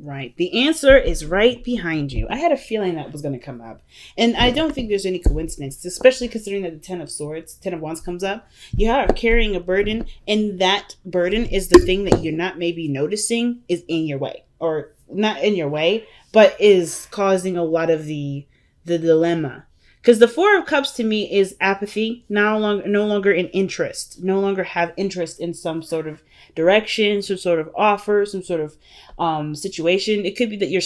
Right. The answer is right behind you. I had a feeling that was going to come up. And I don't think there's any coincidence, especially considering that the Ten of Wands comes up. You are carrying a burden, and that burden is the thing that you're not maybe noticing is in your way. Or not in your way, but is causing a lot of the dilemma. Because the Four of Cups to me is apathy, no longer in interest, no longer have interest in some sort of direction, some sort of offer, some sort of situation. It could be that you're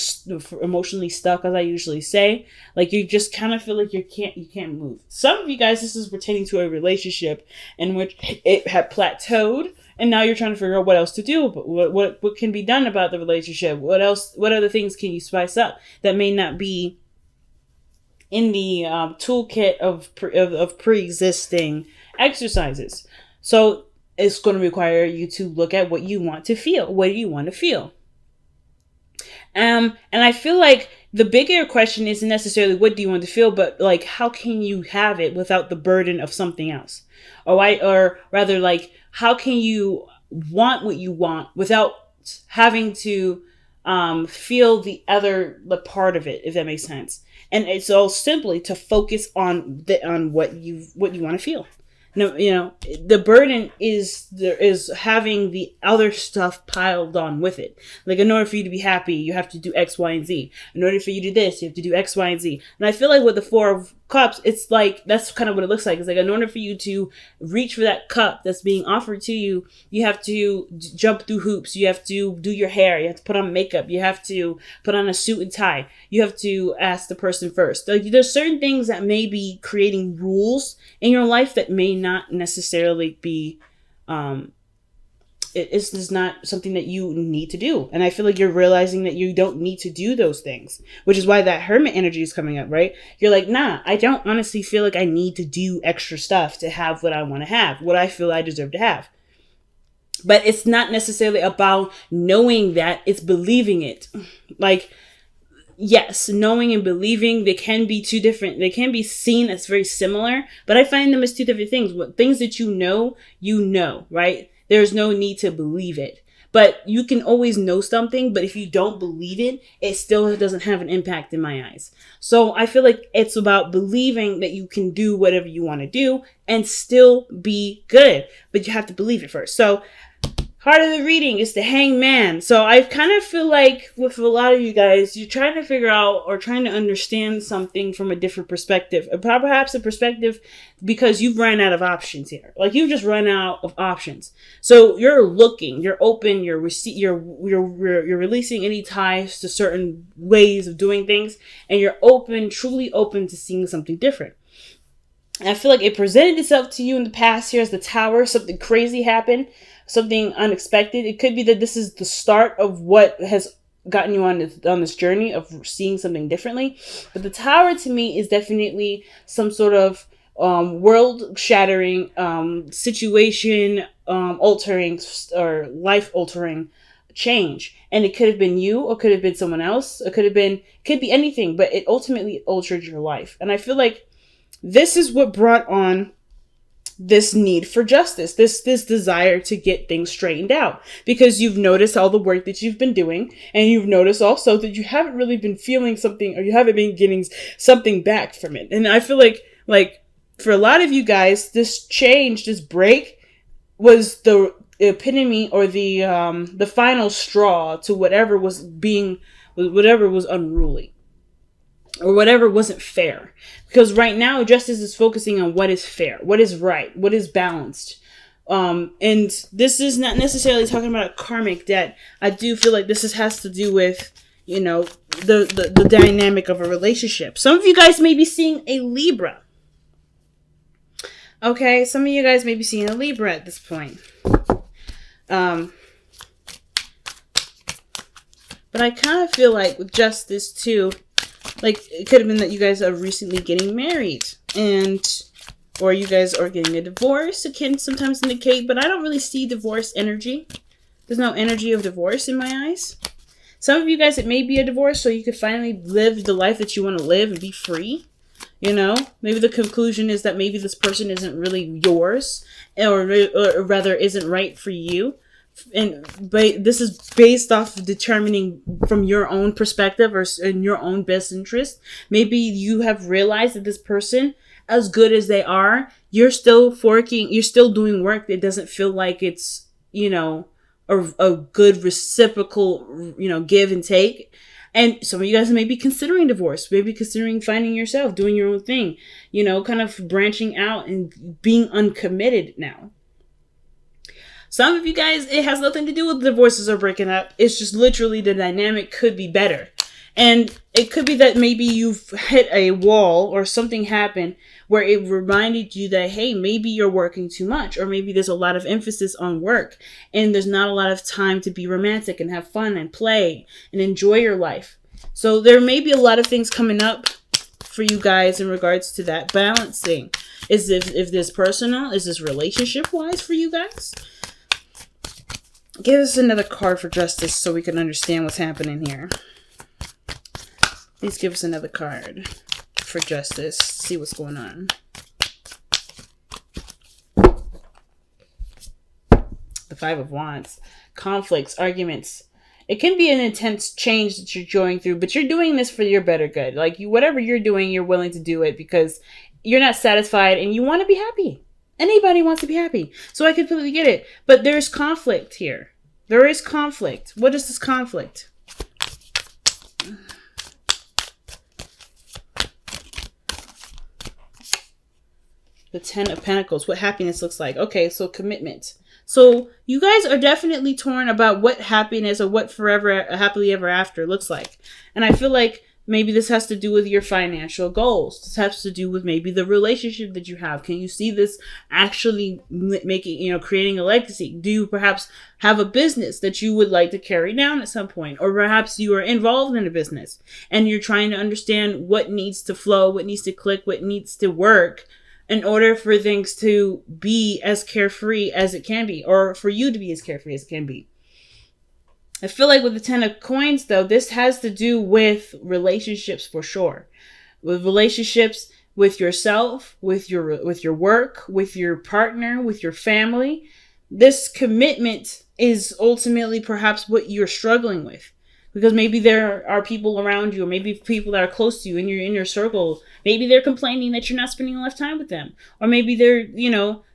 emotionally stuck, as I usually say. Like you just kind of feel like you can't move. Some of you guys, this is pertaining to a relationship in which it had plateaued, and now you're trying to figure out what else to do. But what can be done about the relationship? What else? What other things can you spice up that may not be in the toolkit of pre-existing exercises? So it's going to require you to look at what you want to feel. What do you want to feel? And I feel like the bigger question isn't necessarily what do you want to feel, but like how can you have it without the burden of something else? Or rather, like how can you want what you want without having to feel the part of it, if that makes sense. And it's all simply to focus on what you want to feel. No, the burden is having the other stuff piled on with it. Like in order for you to be happy, you have to do X, Y, and Z. In order for you to do this, you have to do X, Y, and Z. And I feel like with the Four of Cups, it's like that's kind of what it looks like. It's like in order for you to reach for that cup that's being offered to you, you have to jump through hoops. You have to do your hair. You have to put on makeup. You have to put on a suit and tie. You have to ask the person first. Like there's certain things that may be creating rules in your life that may not necessarily be it's not something that you need to do. And I feel like you're realizing that you don't need to do those things, which is why that Hermit energy is coming up, right? You're like, nah, I don't honestly feel like I need to do extra stuff to have what I want to have, what I feel I deserve to have. But it's not necessarily about knowing that, it's believing it. Like, yes, knowing and believing, they can be two different. They can be seen as very similar, but I find them as two different things. What things that you know, right? There's no need to believe it. But you can always know something, but if you don't believe it, it still doesn't have an impact in my eyes. So I feel like it's about believing that you can do whatever you want to do and still be good. But you have to believe it first. So heart of the reading is the Hangman. So I kind of feel like with a lot of you guys, you're trying to figure out or trying to understand something from a different perspective. Perhaps a perspective because you've run out of options here. Like you've just run out of options. So you're looking, you're open, you're releasing any ties to certain ways of doing things, and you're open, truly open to seeing something different. And I feel like it presented itself to you in the past here as the Tower. Something crazy happened. Something unexpected. It could be that this is the start of what has gotten you on this journey of seeing something differently. But the Tower to me is definitely some sort of world-shattering, situation altering or life-altering change. And it could have been you, or could have been someone else. It could be anything, but it ultimately altered your life. And I feel like this is what brought on this need for justice, this desire to get things straightened out, because you've noticed all the work that you've been doing, and you've noticed also that you haven't really been feeling something, or you haven't been getting something back from it. And I feel like for a lot of you guys, this change, this break was the epitome or the final straw to whatever was unruly. Or whatever wasn't fair. Because right now, justice is focusing on what is fair, what is right, what is balanced. And this is not necessarily talking about a karmic debt. I do feel like this has to do with, the dynamic of a relationship. Some of you guys may be seeing a Libra. Okay, some of you guys may be seeing a Libra at this point. But I kind of feel like with justice too, like it could have been that you guys are recently getting married, or you guys are getting a divorce. It can sometimes indicate, but I don't really see divorce energy. There's no energy of divorce in my eyes. Some of you guys, it may be a divorce, so you could finally live the life that you want to live and be free. Maybe the conclusion is that maybe this person isn't really yours, or rather isn't right for you. this is based off of determining from your own perspective or in your own best interest. Maybe you have realized that this person, as good as they are, you're still doing work that doesn't feel like it's, a good reciprocal, give and take. And some of you guys may be considering divorce, maybe considering finding yourself, doing your own thing, kind of branching out and being uncommitted now. Some of you guys, it has nothing to do with divorces or breaking up. It's just literally the dynamic could be better. And it could be that maybe you've hit a wall or something happened where it reminded you that, hey, maybe you're working too much, or maybe there's a lot of emphasis on work and there's not a lot of time to be romantic and have fun and play and enjoy your life. So there may be a lot of things coming up for you guys in regards to that balancing. If this personal, is this relationship wise for you guys? Give us another card for justice so we can understand what's happening here. Please give us another card for justice. See what's going on. The Five of Wands. Conflicts, arguments. It can be an intense change that you're going through, but you're doing this for your better good. Like, whatever you're doing, you're willing to do it because you're not satisfied and you want to be happy. Anybody wants to be happy. So I completely get it. But there's conflict here. There is conflict. What is this conflict? The Ten of Pentacles. What happiness looks like. Okay, so commitment. So you guys are definitely torn about what happiness or what forever, happily ever after looks like. And I feel like maybe this has to do with your financial goals. This has to do with maybe the relationship that you have. Can you see this actually making, creating a legacy? Do you perhaps have a business that you would like to carry down at some point? Or perhaps you are involved in a business and you're trying to understand what needs to flow, what needs to click, what needs to work in order for things to be as carefree as it can be, or for you to be as carefree as it can be. I feel like with the Ten of Coins, though, this has to do with relationships for sure. With relationships with yourself, with your work, with your partner, with your family. This commitment is ultimately perhaps what you're struggling with. Because maybe there are people around you, or maybe people that are close to you in your circle. Maybe they're complaining that you're not spending enough time with them. Or maybe they're,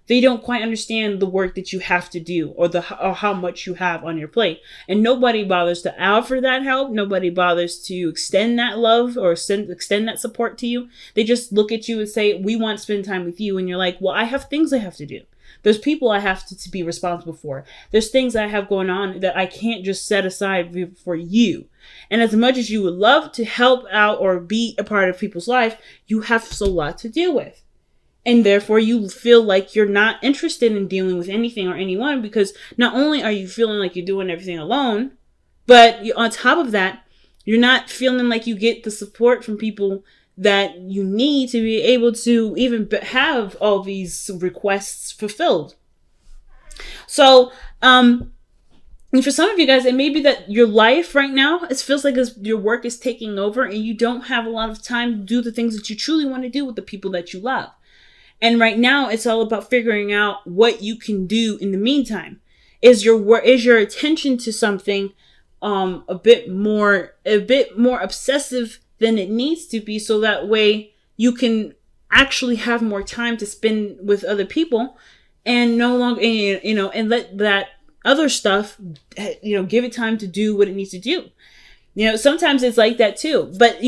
they don't quite understand the work that you have to do or how much you have on your plate. And nobody bothers to offer that help. Nobody bothers to extend that love or extend that support to you. They just look at you and say, we want to spend time with you. And you're like, well, I have things I have to do. There's people I have to be responsible for. There's things I have going on that I can't just set aside for you. And as much as you would love to help out or be a part of people's life, you have a lot to deal with. And therefore, you feel like you're not interested in dealing with anything or anyone because not only are you feeling like you're doing everything alone, but on top of that, you're not feeling like you get the support from people that you need to be able to even have all these requests fulfilled. So, and for some of you guys, it may be that your life right now, it feels like your work is taking over and you don't have a lot of time to do the things that you truly want to do with the people that you love. And right now, it's all about figuring out what you can do in the meantime. Is your attention to something a bit more obsessive than it needs to be, so that way you can actually have more time to spend with other people and no longer, and let that other stuff, give it time to do what it needs to do. Sometimes it's like that too. But,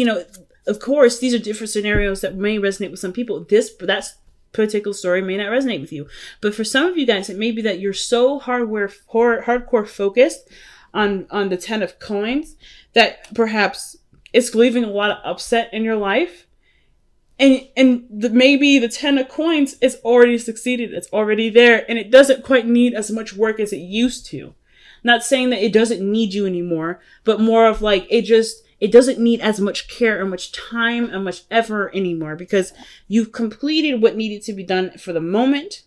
of course, these are different scenarios that may resonate with some people. That particular story may not resonate with you. But for some of you guys, it may be that you're so hardcore focused on the Ten of Coins that perhaps it's leaving a lot of upset in your life. And maybe the Ten of Coins is already succeeded. It's already there. And it doesn't quite need as much work as it used to. Not saying that it doesn't need you anymore, but more of like, it doesn't need as much care or much time and much effort anymore because you've completed what needed to be done for the moment.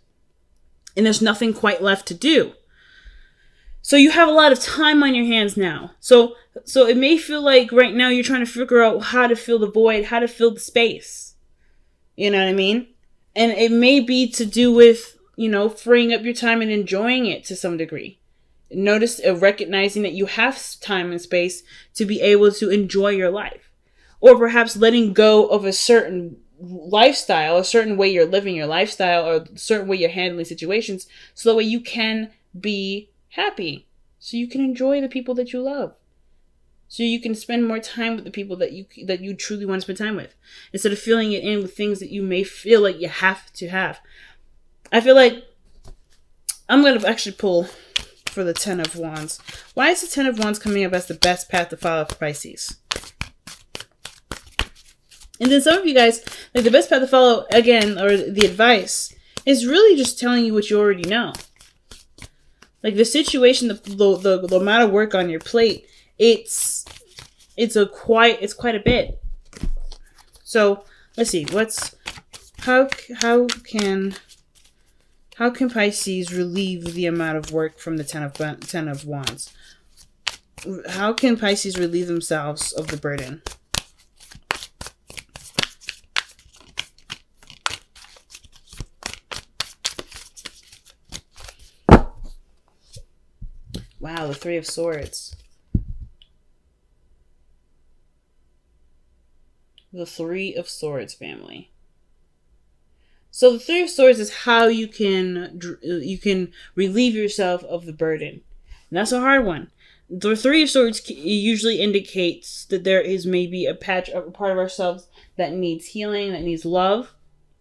And there's nothing quite left to do. So you have a lot of time on your hands now. So it may feel like right now you're trying to figure out how to fill the void, how to fill the space. You know what I mean? And it may be to do with, freeing up your time and enjoying it to some degree. Notice recognizing that you have time and space to be able to enjoy your life. Or perhaps letting go of a certain lifestyle, a certain way you're living your lifestyle, or a certain way you're handling situations, so that way you can be happy. So you can enjoy the people that you love. So you can spend more time with the people that you truly want to spend time with, instead of filling it in with things that you may feel like you have to have. I feel like I'm going to actually pull for the Ten of Wands. Why is the Ten of Wands coming up as the best path to follow for Pisces? And then some of you guys, like the best path to follow, again, or the advice, is really just telling you what you already know. Like the situation, the amount of work on your plate, it's quite a bit. So let's see, how can Pisces relieve the amount of work from the Ten of Wands? How can Pisces relieve themselves of the burden? Wow, the Three of Swords. The Three of Swords, family. So the Three of Swords is how you can relieve yourself of the burden. And that's a hard one. The Three of Swords usually indicates that there is maybe a part of ourselves that needs healing, that needs love,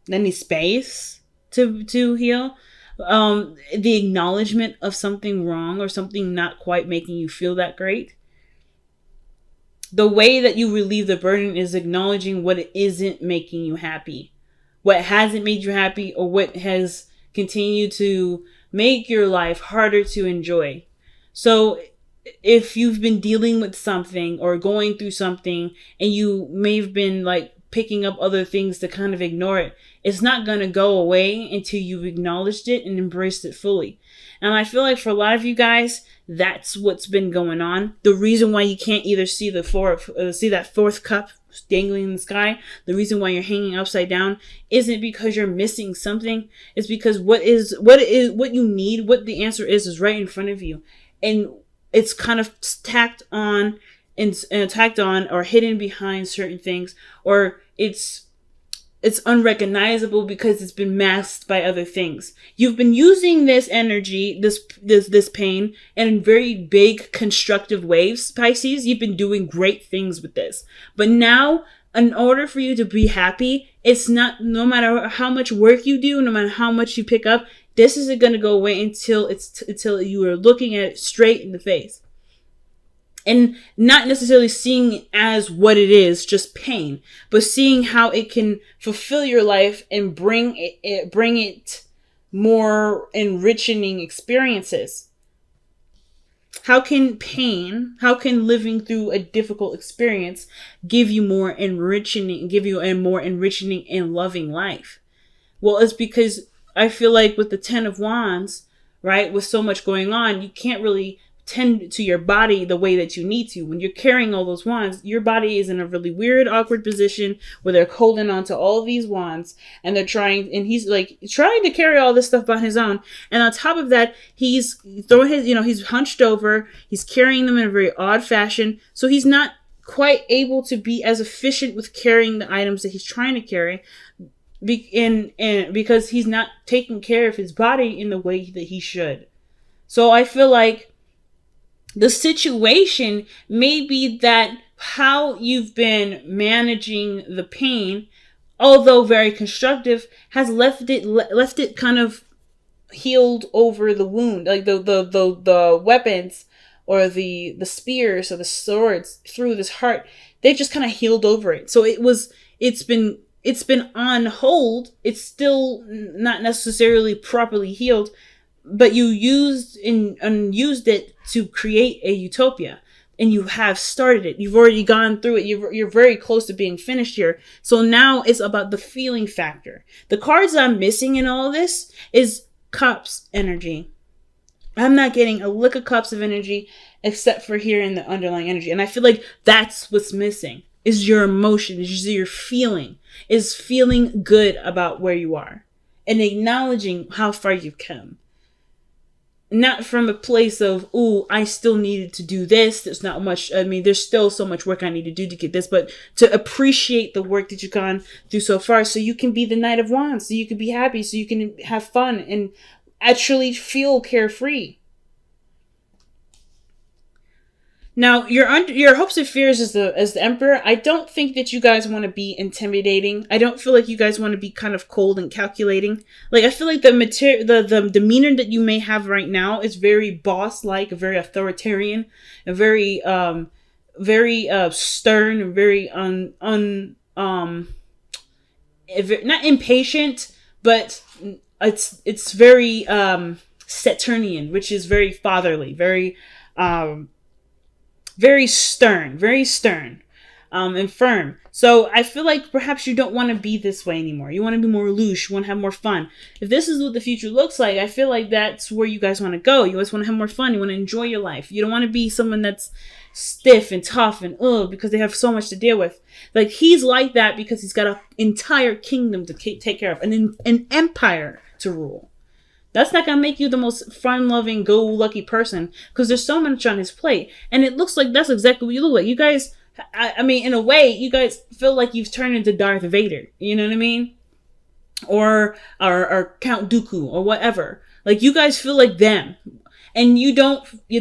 that needs space to heal. The acknowledgement of something wrong or something not quite making you feel that great. The way that you relieve the burden is acknowledging what isn't making you happy, what hasn't made you happy, or what has continued to make your life harder to enjoy. So if you've been dealing with something or going through something and you may have been like picking up other things to kind of ignore it, it's not going to go away until you've acknowledged it and embraced it fully. And I feel like for a lot of you guys, that's what's been going on. The reason why you can't either see see that fourth cup dangling in the sky, the reason why you're hanging upside down, isn't because you're missing something. It's because what you need, what the answer is right in front of you, and it's kind of tacked on or hidden behind certain things, or it's unrecognizable because it's been masked by other things. You've been using this energy, this pain, in very big constructive waves, Pisces. You've been doing great things with this. But now, in order for you to be happy, it's not, no matter how much work you do, no matter how much you pick up, this isn't going to go away until you are looking at it straight in the face. And not necessarily seeing it as what it is, just pain, but seeing how it can fulfill your life and bring it more enriching experiences. How can living through a difficult experience give you a more enriching and loving life? Well, it's because I feel like with the Ten of Wands, right, with so much going on, you can't really tend to your body the way that you need to. When you're carrying all those wands, your body is in a really weird, awkward position where they're holding on to all of these wands and he's like trying to carry all this stuff on his own. And on top of that, he's he's hunched over, he's carrying them in a very odd fashion. So he's not quite able to be as efficient with carrying the items that he's trying to carry. Because he's not taking care of his body in the way that he should. So I feel like the situation may be that how you've been managing the pain, although very constructive, has left it kind of healed over the wound. Like the weapons or the spears or the swords through this heart, they've just kind of healed over it. So it's been on hold. It's still not necessarily properly healed, but you used it to create a utopia, and you have started it. You've already gone through it. You're very close to being finished here. So now it's about the feeling factor. The cards I'm missing in all this is Cups energy. I'm not getting a lick of Cups of energy except for here in the underlying energy. And I feel like that's what's missing, is your emotion, is your feeling, is feeling good about where you are and acknowledging how far you've come. not from a place of, oh, I still needed to do this. There's not much. I mean, there's still so much work I need to do to get this, but to appreciate the work that you've gone through so far, so you can be the Knight of Wands, so you can be happy, so you can have fun and actually feel carefree. Now, your hopes and fears as the Emperor, I don't think that you guys want to be intimidating. I don't feel like you guys want to be kind of cold and calculating. Like, I feel like the demeanor that you may have right now is very boss-like, very authoritarian, and very stern, and very not impatient, but it's very Saturnian, which is very fatherly, very stern, and firm. So I feel like perhaps you don't want to be this way anymore. You want to be more loose. You want to have more fun. If this is what the future looks like, I feel like that's where you guys want to go. You guys want to have more fun. You want to enjoy your life. You don't want to be someone that's stiff and tough and because they have so much to deal with. Like, he's like that because he's got an entire kingdom to take care of, an empire to rule. That's not going to make you the most fun-loving, go-lucky person, because there's so much on his plate. And it looks like that's exactly what you look like. You guys, I mean, in a way, you guys feel like you've turned into Darth Vader. You know what I mean? Or Count Dooku, or whatever. Like, you guys feel like them. And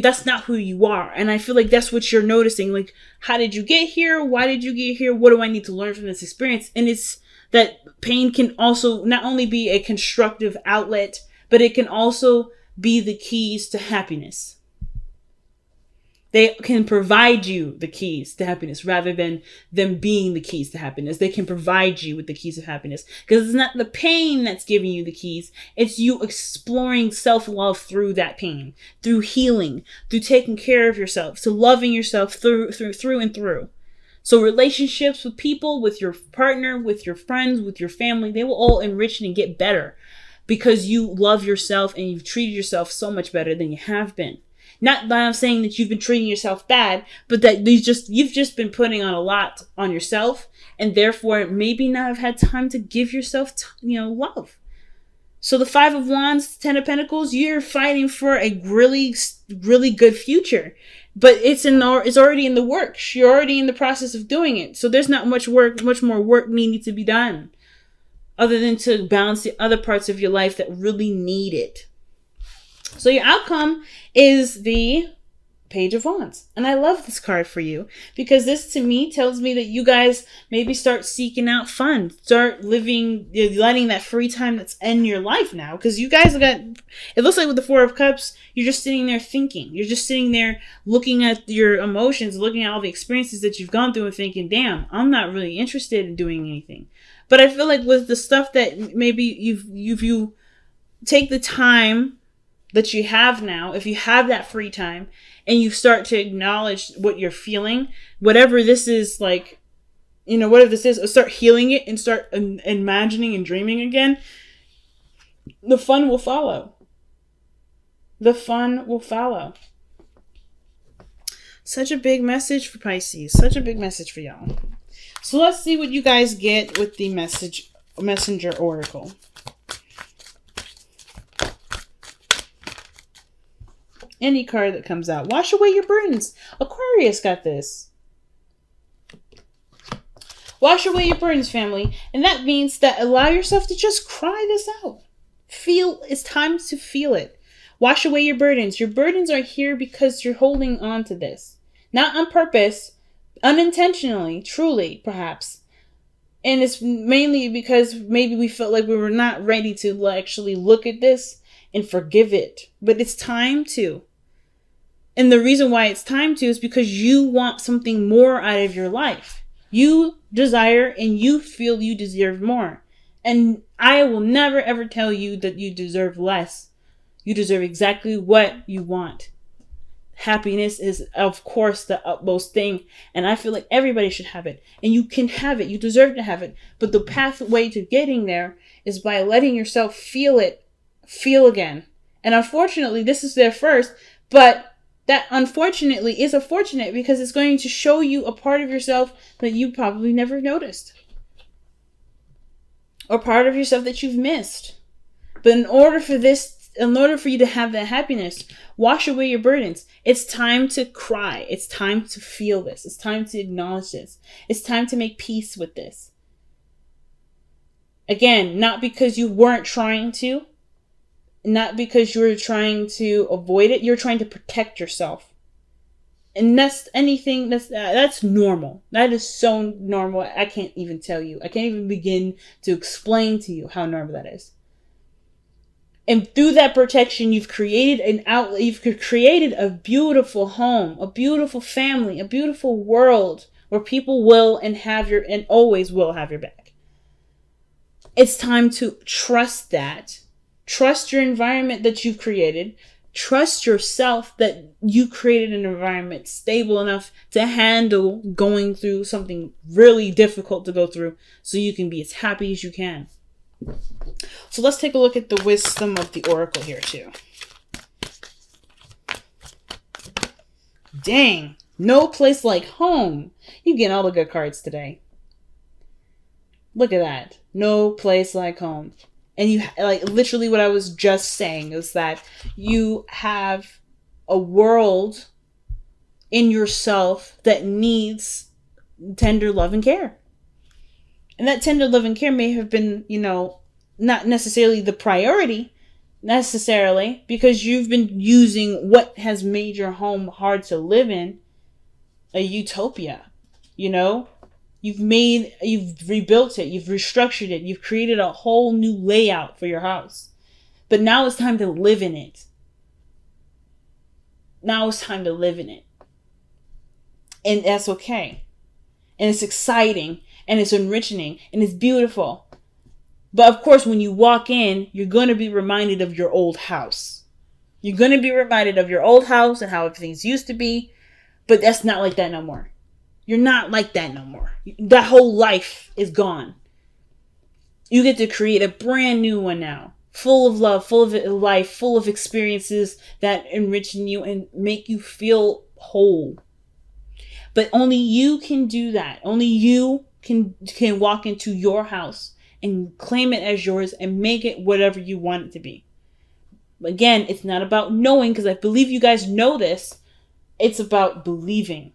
that's not who you are. And I feel like that's what you're noticing. Like, how did you get here? Why did you get here? What do I need to learn from this experience? And it's that pain can also not only be a constructive outlet, but it can also be the keys to happiness. They can provide you the keys to happiness rather than them being the keys to happiness. They can provide you with the keys of happiness, because it's not the pain that's giving you the keys. It's you exploring self-love through that pain, through healing, through taking care of yourself, to loving yourself through and through. So relationships with people, with your partner, with your friends, with your family, they will all enrich and get better, because you love yourself and you've treated yourself so much better than you have been. Not that I'm saying that you've been treating yourself bad, but that you've just been putting on a lot on yourself, and therefore maybe not have had time to give yourself, love. So the 5 of Wands, 10 of Pentacles, you're fighting for a really, really good future, but it's already in the works. You're already in the process of doing it. So there's not much more work needing to be done, other than to balance the other parts of your life that really need it. So your outcome is the Page of Wands. And I love this card for you, because this to me tells me that you guys maybe start seeking out fun. Start letting that free time that's in your life now. Because you guys it looks like with the 4 of Cups, you're just sitting there thinking. You're just sitting there looking at your emotions, looking at all the experiences that you've gone through and thinking, damn, I'm not really interested in doing anything. But I feel like with the stuff that maybe you take the time that you have now, if you have that free time and you start to acknowledge what you're feeling, whatever this is, like, whatever this is, start healing it and start imagining and dreaming again, the fun will follow. The fun will follow. Such a big message for Pisces. Such a big message for y'all. So let's see what you guys get with the Messenger Oracle. Any card that comes out. Wash away your burdens. Aquarius got this. Wash away your burdens, family. And that means that allow yourself to just cry this out. It's time to feel it. Wash away your burdens. Your burdens are here because you're holding on to this. Not on purpose, unintentionally, truly, perhaps. And it's mainly because maybe we felt like we were not ready to actually look at this and forgive it. But it's time to. And the reason why it's time to is because you want something more out of your life. You desire and you feel you deserve more. And I will never ever tell you that you deserve less. You deserve exactly what you want. Happiness is, of course, the utmost thing. And I feel like everybody should have it. And you can have it. You deserve to have it. But the pathway to getting there is by letting yourself feel it. Feel again. And unfortunately, this is there first. But that unfortunately is a fortunate, because it's going to show you a part of yourself that you probably never noticed. Or part of yourself that you've missed. But in order for this in order for you to have that happiness, wash away your burdens. It's time to cry. It's time to feel this. It's time to acknowledge this. It's time to make peace with this. Again, not because you weren't trying to, not because you were trying to avoid it. You're trying to protect yourself. And that's normal. That is so normal. I can't even tell you. I can't even begin to explain to you how normal that is. And through that protection, you've created an outlet. You've created a beautiful home, a beautiful family, a beautiful world where people will and always will have your back. It's time to trust that. Trust your environment that you've created. Trust yourself that you created an environment stable enough to handle going through something really difficult to go through, so you can be as happy as you can. So let's take a look at the wisdom of the oracle here too. Dang, no place like home. You get all the good cards today. Look at that. No place like home. And you, like, literally what I was just saying is that you have a world in yourself that needs tender love and care. And that tender love and care may have been, not necessarily the priority, necessarily, because you've been using what has made your home hard to live in a utopia. You've rebuilt it, you've restructured it, you've created a whole new layout for your house. But now it's time to live in it. Now it's time to live in it. And that's okay. And it's exciting, and it's enriching, and it's beautiful. But of course, when you walk in, you're going to be reminded of your old house. You're going to be reminded of your old house and how things used to be. But that's not like that no more. You're not like that no more. That whole life is gone. You get to create a brand new one now. Full of love, full of life, full of experiences that enrich you and make you feel whole. But only you can do that. Only you can walk into your house and claim it as yours and make it whatever you want it to be. Again, it's not about knowing, because I believe you guys know this. It's about believing.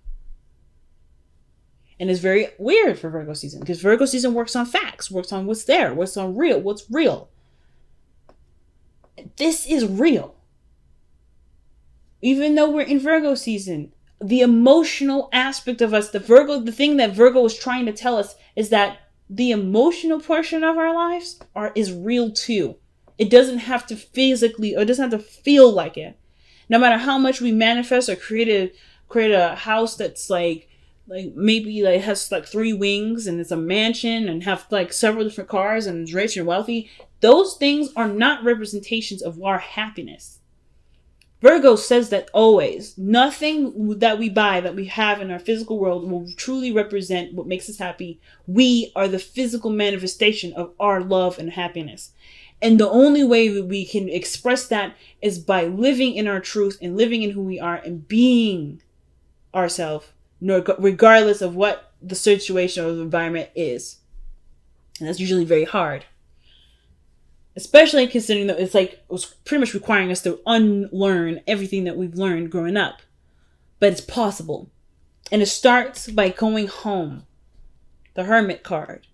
And it's very weird for Virgo season, because Virgo season works on facts, works on what's there, what's real. This is real. Even though we're in Virgo season, the emotional aspect of us, the thing that Virgo is trying to tell us is that the emotional portion of our lives is real too. It doesn't have to physically, or it doesn't have to feel like it. No matter how much we manifest or create a house that's like maybe has 3 wings and it's a mansion and have several different cars and is rich and wealthy, those things are not representations of our happiness. Virgo says that always. Nothing that we buy, that we have in our physical world, will truly represent what makes us happy. We are the physical manifestation of our love and happiness. And the only way that we can express that is by living in our truth and living in who we are and being ourselves, regardless of what the situation or the environment is. And that's usually very hard. Especially considering that it was pretty much requiring us to unlearn everything that we've learned growing up. But it's possible. And it starts by going home. The Hermit card.